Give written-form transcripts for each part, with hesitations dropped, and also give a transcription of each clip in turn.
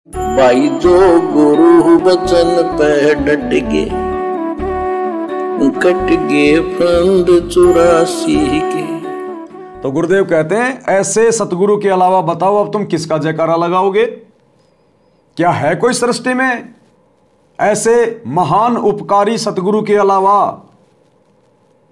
भाई जो गुरु वचन पे डट गे, कट गे फंद 84 के। तो गुरुदेव कहते हैं ऐसे सतगुरु के अलावा बताओ अब तुम किसका जयकारा लगाओगे? क्या है कोई सृष्टि में ऐसे महान उपकारी सतगुरु के अलावा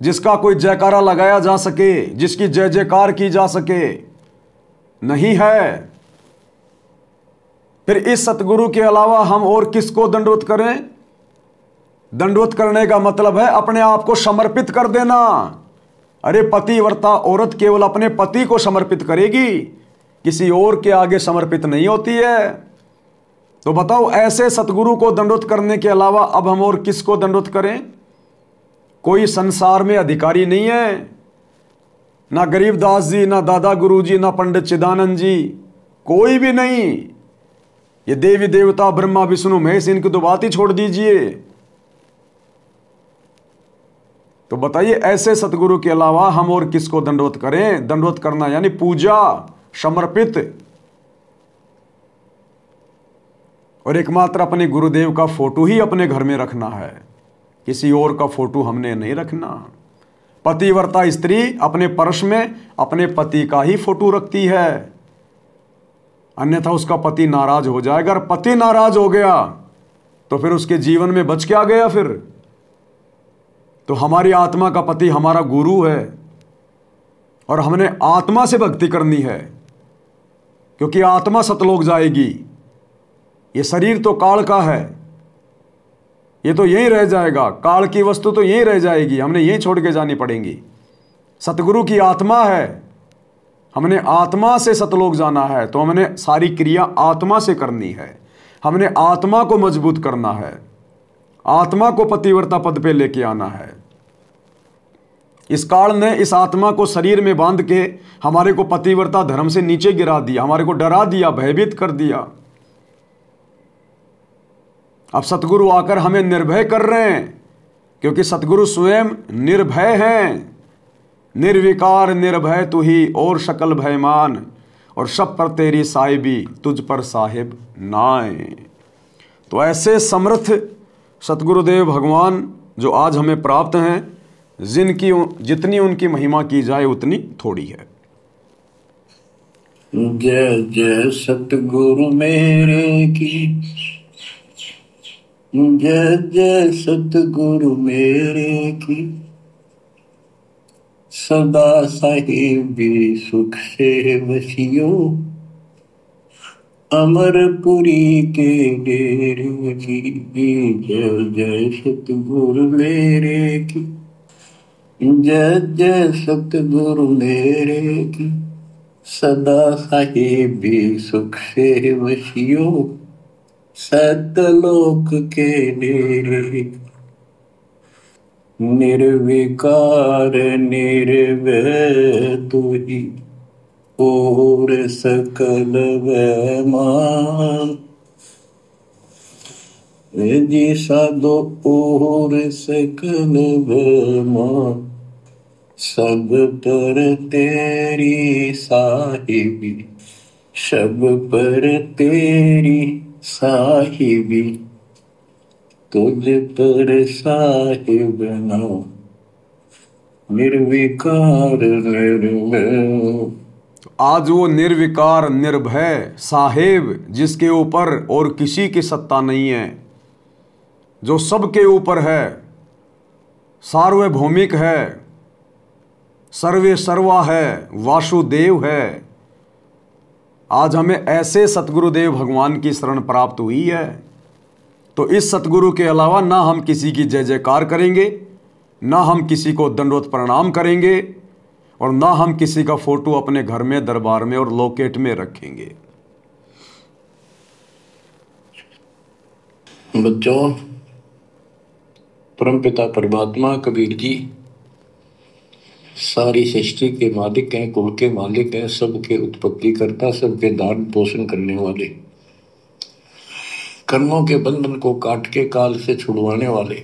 जिसका कोई जयकारा लगाया जा सके, जिसकी जय जयकार की जा सके? नहीं है। फिर इस सतगुरु के अलावा हम और किसको दंडवत करें? दंडवत करने का मतलब है अपने आप को समर्पित कर देना। अरे पतिव्रता औरत केवल अपने पति को समर्पित करेगी, किसी और के आगे समर्पित नहीं होती है। तो बताओ ऐसे सतगुरु को दंडवत करने के अलावा अब हम और किसको दंडवत करें? कोई संसार में अधिकारी नहीं है, ना गरीबदास जी, ना दादा गुरु जी, ना पंडित चिदानंद जी, कोई भी नहीं। ये देवी देवता ब्रह्मा विष्णु महेश, इनकी तो बात ही छोड़ दीजिए। तो बताइए ऐसे सतगुरु के अलावा हम और किसको दंडवत करें? दंडवत करना यानी पूजा, समर्पित। और एकमात्र अपने गुरुदेव का फोटो ही अपने घर में रखना है, किसी और का फोटो हमने नहीं रखना। पतिव्रता स्त्री अपने पर्स में अपने पति का ही फोटो रखती है, अन्यथा उसका पति नाराज हो जाएगा। अगर पति नाराज हो गया तो फिर उसके जीवन में बच क्या गया? फिर तो हमारी आत्मा का पति हमारा गुरु है और हमने आत्मा से भक्ति करनी है, क्योंकि आत्मा सतलोक जाएगी। ये शरीर तो काल का है, ये तो यहीं रह जाएगा, काल की वस्तु तो यहीं रह जाएगी, हमने यहीं छोड़ के जानी पड़ेगी। सतगुरु की आत्मा है, हमने आत्मा से सतलोक जाना है, तो हमने सारी क्रिया आत्मा से करनी है। हमने आत्मा को मजबूत करना है, आत्मा को पतिव्रता पद पे लेके आना है। इस काल ने इस आत्मा को शरीर में बांध के हमारे को पतिव्रता धर्म से नीचे गिरा दिया, हमारे को डरा दिया, भयभीत कर दिया। अब सतगुरु आकर हमें निर्भय कर रहे हैं, क्योंकि सतगुरु स्वयं निर्भय हैं। निर्विकार निर्भय तू ही और सकल भयमान, और सब पर तेरी साहिबी तुझ पर साहिब नाए। तो ऐसे समर्थ सतगुरुदेव भगवान जो आज हमें प्राप्त हैं, जिनकी जितनी उनकी महिमा की जाए उतनी थोड़ी है। जय जय सतगुरु मेरे की, जय जय सतगुरु मेरे की। सदा साहिबी सुख से वसियो, अमरपुरी के डेरे की। जय जय सतगुरु मेरे की, जय जय सतगुरु मेरे की। सदा साहिबी सुख से वसियो, सतलोक के डेरे। निर्विकार निर्भय तू ही और सकल भयमान, जी साधो और सकल भयमान। सब पर तेरी साहिबी, सब पर तेरी साहिबी, तुझ पर साहिब नाम। निर्विकार निर्भय। आज वो निर्विकार निर्भय साहेब, जिसके ऊपर और किसी की सत्ता नहीं है, जो सबके ऊपर है, सार्वभौमिक है, सर्वे सर्वा है, वासुदेव है। आज हमें ऐसे सतगुरुदेव भगवान की शरण प्राप्त हुई है। तो इस सतगुरु के अलावा ना हम किसी की जय जयकार करेंगे, ना हम किसी को दंडवत प्रणाम करेंगे, और ना हम किसी का फोटो अपने घर में, दरबार में और लॉकेट में रखेंगे। बच्चों, परमपिता परमात्मा कबीर जी सारी सृष्टि के मालिक हैं, कुल के मालिक हैं, सबके उत्पत्ति करता, सबके दान पोषण करने वाले, कर्मों के बंधन को काट के काल से छुड़वाने वाले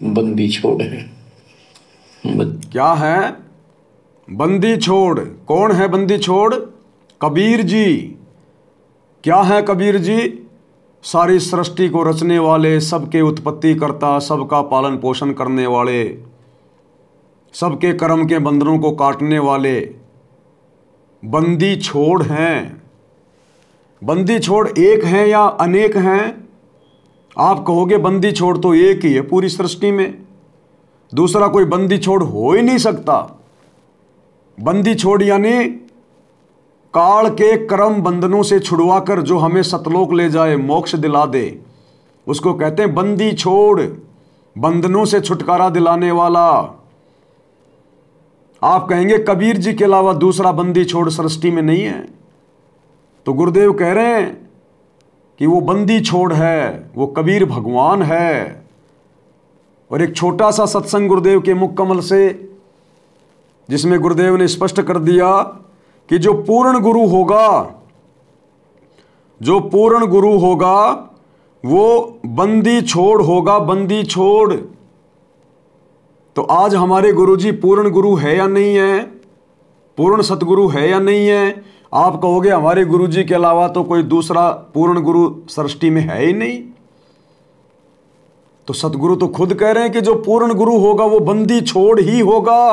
बंदी छोड़ है। क्या है बंदी छोड़? कौन है बंदी छोड़? कबीर जी। क्या है कबीर जी? सारी सृष्टि को रचने वाले, सबके उत्पत्ति करता, सबका पालन पोषण करने वाले, सबके कर्म के बंधनों को काटने वाले बंदी छोड़ हैं। बंदी छोड़ एक हैं या अनेक हैं? आप कहोगे बंदी छोड़ तो एक ही है पूरी सृष्टि में, दूसरा कोई बंदी छोड़ हो ही नहीं सकता। बंदी छोड़ यानी काल के कर्म बंधनों से छुड़वाकर जो हमें सतलोक ले जाए, मोक्ष दिला दे, उसको कहते हैं बंदी छोड़, बंधनों से छुटकारा दिलाने वाला। आप कहेंगे कबीर जी के अलावा दूसरा बंदी छोड़ सृष्टि में नहीं है, तो गुरुदेव कह रहे हैं कि वो बंदी छोड़ है, वो कबीर भगवान है। और एक छोटा सा सत्संग गुरुदेव के मुख कमल से, जिसमें गुरुदेव ने स्पष्ट कर दिया कि जो पूर्ण गुरु होगा, जो पूर्ण गुरु होगा वो बंदी छोड़ होगा, बंदी छोड़। तो आज हमारे गुरुजी पूर्ण गुरु है या नहीं है? पूर्ण सतगुरु है या नहीं है? आप कहोगे हमारे गुरुजी के अलावा तो कोई दूसरा पूर्ण गुरु सृष्टि में है ही नहीं। तो सतगुरु तो खुद कह रहे हैं कि जो पूर्ण गुरु होगा वो बंदी छोड़ ही होगा।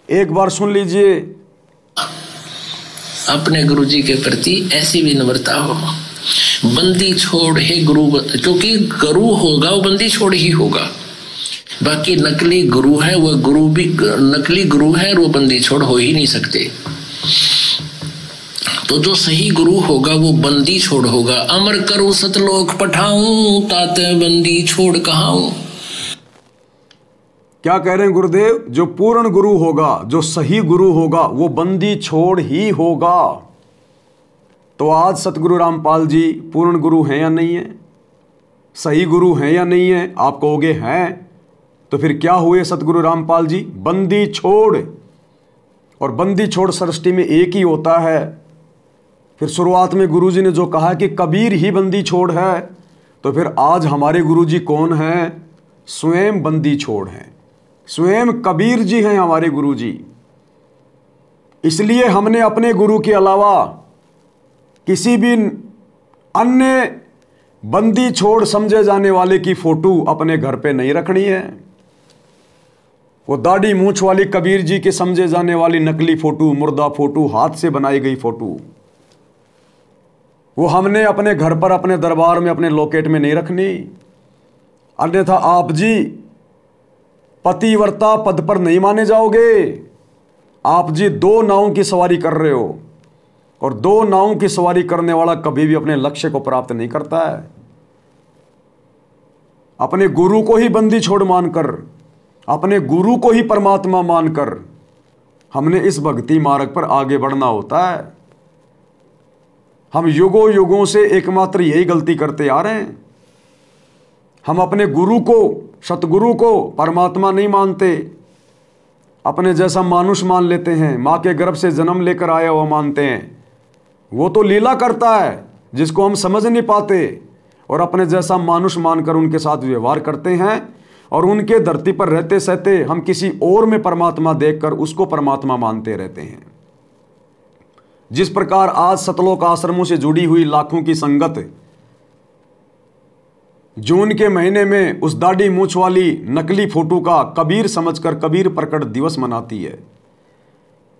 एक बार सुन लीजिए। अपने गुरुजी के प्रति ऐसी विनम्रता हो, बंदी छोड़ है गुरु, क्योंकि गुरु होगा वो बंदी छोड़ ही होगा। बाकी नकली गुरु है, वो गुरु भी नकली गुरु है और वो बंदी छोड़ हो ही नहीं सकते। तो जो सही गुरु होगा वो बंदी छोड़ होगा। अमर करूं सतलोक पठाऊं, ताते बंदी छोड़ कहाऊं। क्या कह रहे हैं गुरुदेव? जो पूर्ण गुरु होगा, जो सही गुरु होगा वो बंदी छोड़ ही होगा। तो आज सतगुरु रामपाल जी पूर्ण गुरु हैं या नहीं है? सही गुरु हैं या नहीं है? आप कहोगे हैं। तो फिर क्या हुए सतगुरु रामपाल जी? बंदी छोड़। और बंदी छोड़ सृष्टि में एक ही होता है। फिर शुरुआत में गुरुजी ने जो कहा कि कबीर ही बंदी छोड़ है, तो फिर आज हमारे गुरुजी कौन हैं? स्वयं बंदी छोड़ हैं, स्वयं कबीर जी हैं हमारे गुरुजी। इसलिए हमने अपने गुरु के अलावा किसी भी अन्य बंदी छोड़ समझे जाने वाले की फोटो अपने घर पे नहीं रखनी है। वो दाढ़ी मूंछ वाली कबीर जी के समझे जाने वाली नकली फोटो, मुर्दा फोटो, हाथ से बनाई गई फोटो, वो हमने अपने घर पर, अपने दरबार में, अपने लॉकेट में नहीं रखनी। अन्यथा आप जी पतिव्रता पद पर नहीं माने जाओगे। आप जी दो नावों की सवारी कर रहे हो, और दो नावों की सवारी करने वाला कभी भी अपने लक्ष्य को प्राप्त नहीं करता है। अपने गुरु को ही बंदी छोड़ मानकर, अपने गुरु को ही परमात्मा मानकर हमने इस भक्ति मार्ग पर आगे बढ़ना होता है। हम युगों युगों से एकमात्र यही गलती करते आ रहे हैं। हम अपने गुरु को, सतगुरु को परमात्मा नहीं मानते, अपने जैसा मानुष मान लेते हैं, माँ के गर्भ से जन्म लेकर आया हुआ मानते हैं। वो तो लीला करता है जिसको हम समझ नहीं पाते, और अपने जैसा मानुष मानकर उनके साथ व्यवहार करते हैं, और उनके धरती पर रहते सहते हम किसी और में परमात्मा देखकर उसको परमात्मा मानते रहते हैं। जिस प्रकार आज सतलोक आश्रमों से जुड़ी हुई लाखों की संगत जून के महीने में उस दाढ़ी मूंछ वाली नकली फोटो का कबीर समझकर कबीर प्रकट दिवस मनाती है,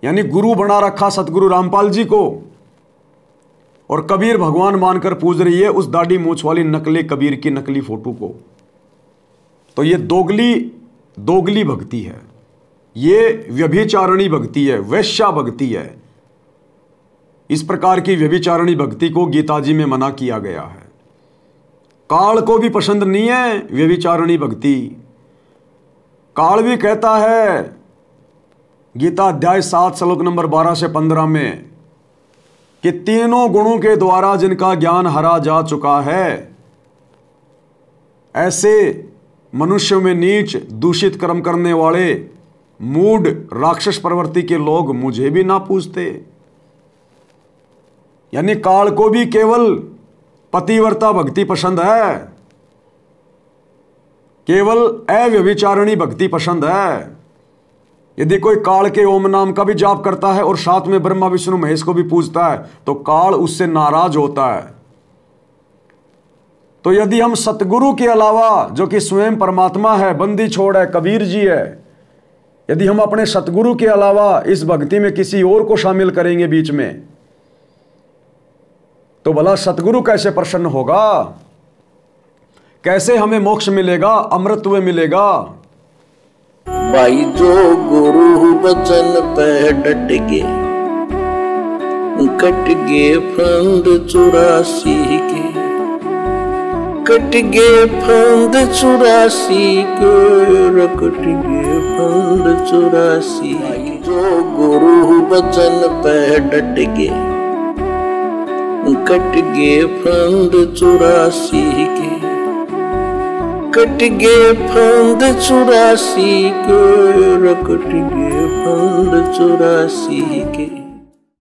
यानी गुरु बना रखा सतगुरु रामपाल जी को, और कबीर भगवान मानकर पूज रही है उस दाढ़ी मूंछ वाली नकली कबीर की नकली फोटो को। तो ये दोगली भक्ति है, ये व्यभिचारणी भक्ति है, वैश्या भक्ति है। इस प्रकार की व्यभिचारणी भक्ति को गीता जी में मना किया गया है। काल को भी पसंद नहीं है व्यभिचारणी भक्ति। काल भी कहता है गीता अध्याय 7 श्लोक नंबर 12 से 15 में कि तीनों गुणों के द्वारा जिनका ज्ञान हरा जा चुका है, ऐसे मनुष्यों में नीच दूषित कर्म करने वाले मूढ़ राक्षस प्रवृत्ति के लोग मुझे भी ना पूछते। यानी काल को भी केवल पतिव्रता भक्ति पसंद है, केवल अव्यभिचारणी भक्ति पसंद है। यदि कोई काल के ओम नाम का भी जाप करता है और साथ में ब्रह्मा विष्णु महेश को भी पूजता है तो काल उससे नाराज होता है। तो यदि हम सतगुरु के अलावा, जो कि स्वयं परमात्मा है, बंदी छोड़ है, कबीर जी है, यदि हम अपने सतगुरु के अलावा इस भक्ति में किसी और को शामिल करेंगे बीच में, तो भला सतगुरु कैसे प्रसन्न होगा? कैसे हमें मोक्ष मिलेगा, अमृतत्व मिलेगा? भाई जो गुरु बचन पे डट के, कट गे फंद 84 के, कट गे फंद 84 के, कट गे फंद 84 के। जो गुरु बचन पे डट के, कट गे फंद 84 के, कट गे फंद 84 के, कट गे फंद 84 के।